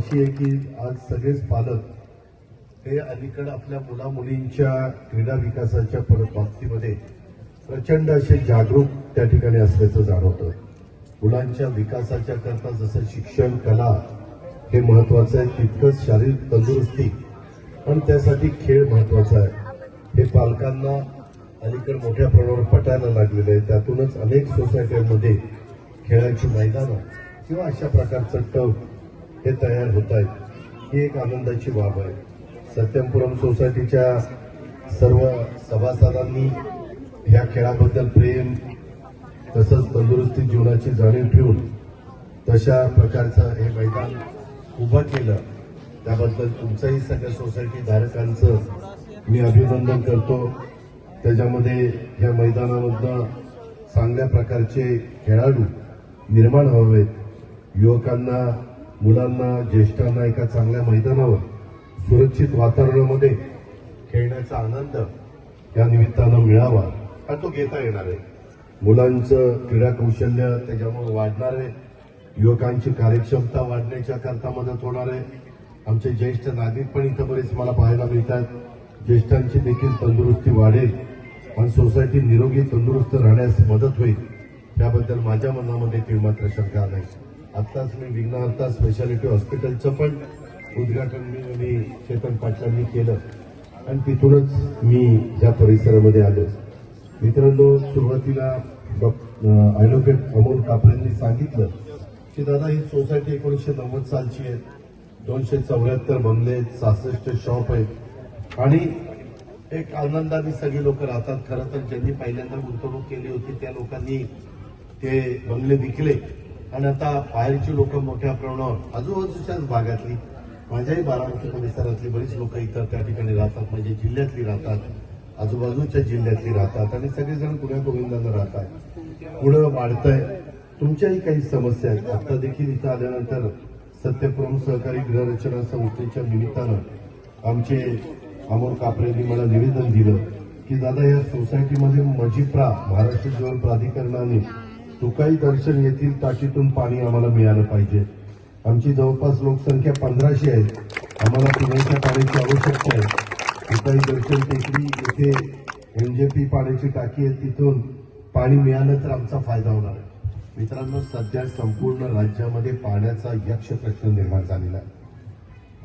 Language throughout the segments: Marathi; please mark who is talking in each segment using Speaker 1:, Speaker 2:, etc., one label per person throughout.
Speaker 1: अशी आहे की आज सगळेच पालक हे अलीकडे आपल्या मुला मुलींच्या क्रीडा विकासाच्या बाबतीमध्ये प्रचंड असे जागरूक त्या ठिकाणी असल्याचं जाणवतं. मुलांच्या विकासाच्या करता जसं शिक्षण कला हे महत्वाचं आहे, तितकंच शारीरिक तंदुरुस्ती पण त्यासाठी खेळ महत्वाचा आहे. हे पालकांना अलीकडे मोठ्या प्रमाणावर पटायला लागलेलं आहे. त्यातूनच अनेक सोसायट्यांमध्ये खेळाची मैदानं किंवा अशा प्रकारचं टर्फ हे तयार होत आहेत. ही एक आनंदाची बाब आहे. सत्यमपुरम सोसायटीच्या सर्व सभासदांनी ह्या खेळाबद्दल प्रेम तसंच तंदुरुस्ती जीवनाची जाणीव ठेवून तशा प्रकारचं हे मैदान उभं केलं. त्याबद्दल तुमचंही सगळ्या सोसायटी धारकांचं मी अभिनंदन करतो. त्याच्यामध्ये या मैदानामधनं चांगल्या प्रकारचे खेळाडू निर्माण व्हावेत. युवकांना, मुलांना, ज्येष्ठांना एका चांगल्या मैदानावर सुरक्षित वातावरणामध्ये खेळण्याचा आनंद या निमित्तानं मिळावा हा तो घेता येणार आहे. मुलांचं क्रीडा कौशल्य त्याच्यामुळे वाढणार आहे. युवकांची कार्यक्षमता वाढण्याच्या करता मदत होणार आहे. आमचे ज्येष्ठ नागरिक पण इथं बरेच मला पाहायला मिळतात. ज्येष्ठांची देखील तंदुरुस्ती वाढेल आणि सोसायटी निरोगी तंदुरुस्त राहण्यास मदत होईल याबद्दल माझ्या मनामध्ये काही मात्र शंका नाही. आत्ताच मी विघ्नहर्ता स्पेशालिटी हॉस्पिटलचं पण उद्घाटन मी चेतन पाटलांनी केलं आणि तिथूनच मी या परिसरामध्ये आलो. मित्रांनो, सुरुवातीला ॲडव्होकेट अमोल कापरेंनी सांगितलं की दादा ही सोसायटी 1990 सालची आहे. 274 बंगले, 66 शॉप आहेत आणि एक आनंदाने सगळी लोक राहतात. खरं तर ज्यांनी पहिल्यांदा गुंतवणूक केली होती त्या लोकांनी ते बंगले विकले आणि आता बाहेरची लोक मोठ्या प्रमाणावर आजूबाजूच्याच भागातली, माझ्याही बारामती परिसरातली बरीच लोक इतर त्या ठिकाणी राहतात. म्हणजे जिल्ह्यातली राहतात, आजूबाजूच्या जिल्ह्यातली राहतात आणि सगळेजण पुण्या गोविंदानं राहतात. पुढं वाढतंय. तुमच्याही काही समस्या आहेत. आता देखील इथं आल्यानंतर सत्यपुरम सहकारी गृहरचना संस्थेच्या निमित्तानं आमचे अमोल कापरेंनी मला निवेदन दिलं की दादा या सोसायटीमध्ये मजिप्रा महाराष्ट्र जीवन प्राधिकरणाने तुकाई दर्शन येथील टाकीतून पाणी आम्हाला मिळालं पाहिजे. आमची जवळपास लोकसंख्या 1500 आहे. आम्हाला पिण्याच्या पाण्याची आवश्यकता आहे. तुकाई दर्शन टेकडी येथे एनजेपी पाण्याची टाकी आहे, तिथून पाणी मिळालं तर आमचा फायदा होणार आहे. मित्रांनो, सध्या संपूर्ण राज्यामध्ये पाण्याचा यक्ष प्रश्न निर्माण झालेला आहे.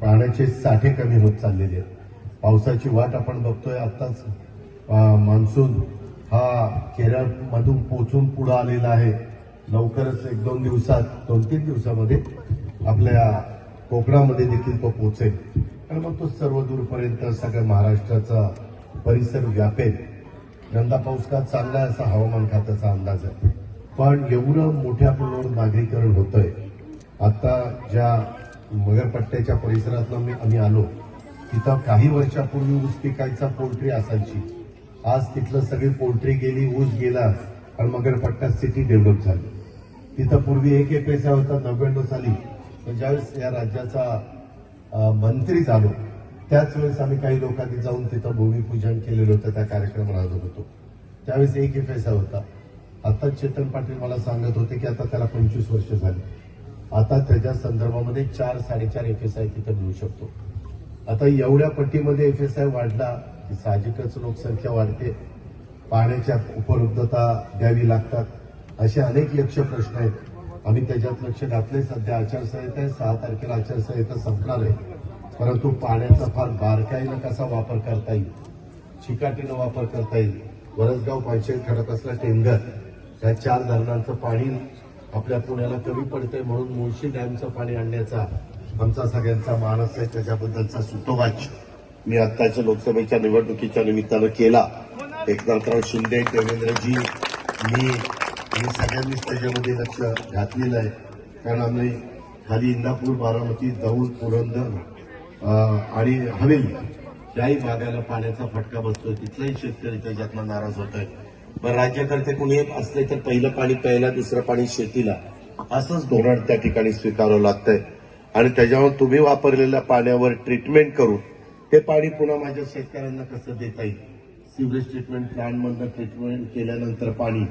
Speaker 1: पाण्याचे साठे कमी होत चाललेले आहेत. पावसाची वाट आपण बघतोय. आत्ताच मान्सून हा केरळमधून पोचून पुढे आलेला आहे. लवकरच 1-2 दिवसात, 2-3 दिवसामध्ये आपल्या कोकणामध्ये देखील तो पोचेल आणि मग तो सर्व दूरपर्यंत सगळ्या महाराष्ट्राचा परिसर व्यापेल. यंदा पाऊस का चांगला असा हवामान खात्याचा अंदाज आहे. पण एवढं मोठ्या प्रमाणावर नागरीकरण होतंय. आता ज्या मगरपट्ट्याच्या परिसरातनं आम्ही आलो तिथं काही वर्षापूर्वी ऊस पिकायचा पोल्ट्री असायची. आज तिथलं सगळी पोल्ट्री गेली, ऊस गेला आणि मगरपट्टा सिटी डेव्हलप झाली. तिथं पूर्वी 1 FSI होता 99 साली. ज्यावेळेस या राज्याचा मंत्री झालो त्याच वेळेस आम्ही काही लोकांनी जाऊन तिथं भूमिपूजन केलेलं होतं. त्या कार्यक्रमाला हजर होतो. त्यावेळेस 1 FSI होता. आता चेतन पाटील मला सांगत होते की आता त्याला 25 वर्ष झाली. आता त्याच्या संदर्भामध्ये 4-4.5 FSI तिथं मिळू शकतो. आता एवढ्या पट्टीमध्ये FSI वाढला की साहजिकच लोकसंख्या वाढते. पाण्याच्या उपलब्धता द्यावी लागतात. असे अनेक यक्ष प्रश्न आहेत. आम्ही त्याच्यात लक्ष घातले. सध्या आचारसंहिता आहे. 6 तारखेला आचारसंहिता संपणार आहे. परंतु पाण्याचा फार बारकाईनं कसा वापर करता येईल, चिकाटीनं वापर करता येईल. वरसगाव, पायशेत, खडकवासला, टेमघर या 4 धरणांचं पाणी आपल्या पुण्याला कमी पडतंय म्हणून मुळशी डॅमचं पाणी आणण्याचा आमचा सगळ्यांचा मानस आहे. त्याच्याबद्दलचा सुतोवाच मी आत्ताच्या लोकसभेच्या निवडणुकीच्या निमित्तानं केला. एकनाथराव शिंदे, देवेंद्रजी, मी सगळ्यांनीच त्याच्यामध्ये लक्ष घातलेलं आहे. कारण आम्ही खाली इंदापूर, बारामती, दौंड, पुरंदर आणि हवेली याही भागाला पाण्याचा फटका बसतोय. तिथलाही शेतकरी त्याच्यातनं नाराज होत आहे. बरं, राज्यकर्ते कुणी असले तर पहिलं पाणी प्यायला, दुसरं पाणी शेतीला, असंच धोरण त्या ठिकाणी स्वीकारावं लागतंय. आणि त्याच्यावर तुम्ही वापरलेल्या पाण्यावर ट्रीटमेंट करून ते पाणी पुन्हा माझ्या शेतकऱ्यांना कसं देता येईल. सिवरेज ट्रीटमेंट प्लांटमधनं ट्रीटमेंट केल्यानंतर पाणी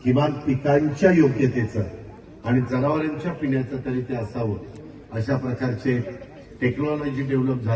Speaker 1: किमान पिकांच्या योग्यतेचं आणि जनावरांच्या पिण्याचं तरी ते असावं अशा प्रकारचे टेक्नॉलॉजी डेव्हलप झाली.